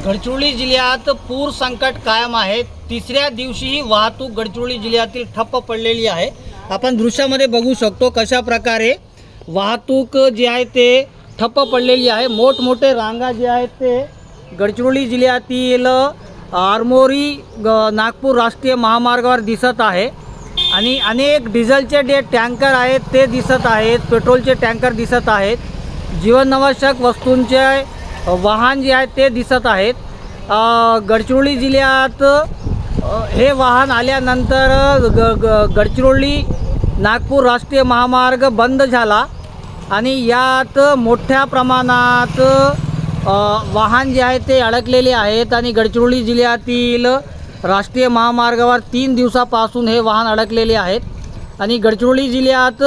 गडचिरोली जिल्ह्यात पूर संकट कायम आहे। तिसऱ्या दिवशीही वाहतूक गडचिरोली जिल्ह्यातील ठप्प पडलेली आहे। आपण दृश्यामध्ये बघू शकतो कशा प्रकारे वाहतूक जी आहे ते ठप्प पडलेली आहे। मोठमोठे रांगा जे आहेत ते गडचिरोली जिल्ह्यातील आरमोरी नागपूर राष्ट्रीय महामार्गावर दिसत आहे आणि अनेक डिझेलचे जे टँकर आहेत ते दिसत आहेत, पेट्रोलचे टँकर दिसत आहेत, जीवनावश्यक वस्तूंचे वाहन जे आहेत ते दिसत आहेत। गडचिरोली जिल्ह्यात हे वाहन आल्यानंतर गडचिरोली नागपूर राष्ट्रीय महामार्ग बंद झाला आणि यात मोठ्या प्रमाणात वाहन जे आहेत ते अडकलेले आहेत आणि गडचिरोली जिल्ह्यातील राष्ट्रीय महामार्गावर 3 दिवसापासून हे वाहन अडकलेले आहेत आणि गडचिरोली जिल्ह्यात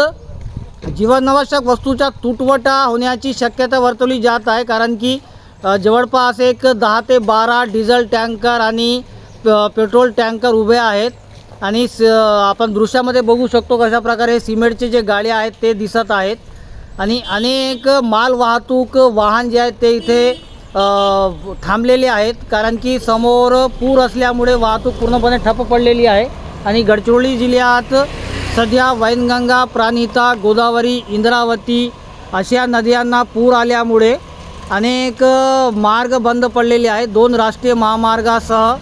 जीवनावश्यक वस्तूचा तुटवडा होण्याची शक्यता वर्तवली जात आहे, कारण की जवळपास एक 10 ते 12 डिझेल टँकर आणि पेट्रोल टँकर उभे आहेत आणि आपण दृश्यामध्ये बघू शकतो कशा प्रकारे सिमेंटचे जे गाड्या आहेत ते दिसत आहेत आणि अनेक माल वाहतूक वाहन जे आहेत ते इथे थांबलेले आहेत, कारण की समोर पूर असल्यामुळे वाहतूक पूर्णपणे ठप्प पडलेली आहे आणि गडचिरोली जिल्ह्यात सध्या वैनगंगा, प्राणहिता, गोदावरी, इंद्रावती अशा नद्यांना पूर आल्यामुळे अनेक मार्ग बंद पडलेले आहेत। 2 राष्ट्रीय महामार्गासह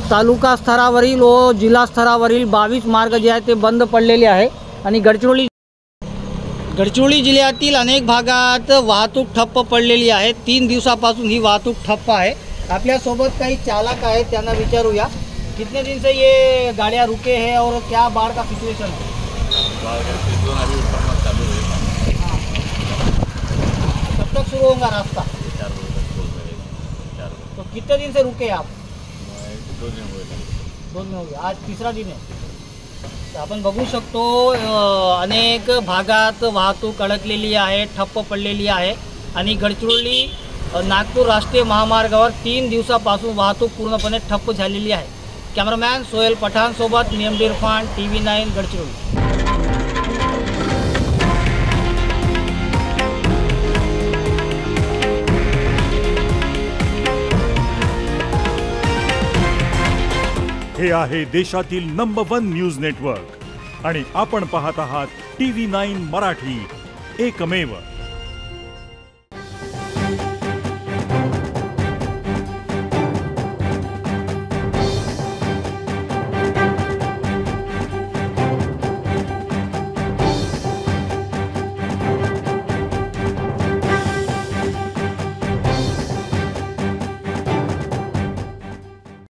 तालुका स्तरावरील व जिल्हा स्तरावरील 22 मार्ग जे आहेत ते बंद पडलेले आहे आणि गडचिरोली जिल्ह्यातील अनेक भागात वाहतूक ठप्प पडलेली आहे। 3 दिवसापासून ही वाहतूक ठप्प आहे। आपल्यासोबत काही चालक आहेत, त्यांना विचारूया कितने दिन से ये गाड़ियाँ रुके हैं और क्या बाढ़ का सिचुएशन है? कब तक शुरू होगा रास्ता? 4 बजे तक खोल रहेगा। तो कितने दिन से रुके आप? 2 दिन हो गए। 2 दिन हो गए, आज 3रा दिन है। तर आपण बघू शकतो अनेक भागात वाहतूक अडकलेली आहे, ठप्प पडलेली आहे आणि गडचिरोली नागपूर राष्ट्रीय महामार्गावर 3 दिवसापासून वाहतूक पूर्णपणे ठप्प झालेली आहे। कॅमेरामॅन सोहेल पठाण सोबत नियम इरफान, TV9 गडचिरोली। हे आहे देशातील नंबर 1 न्यूज नेटवर्क आणि आपण पाहत आहात TV9 मराठी, एकमेव।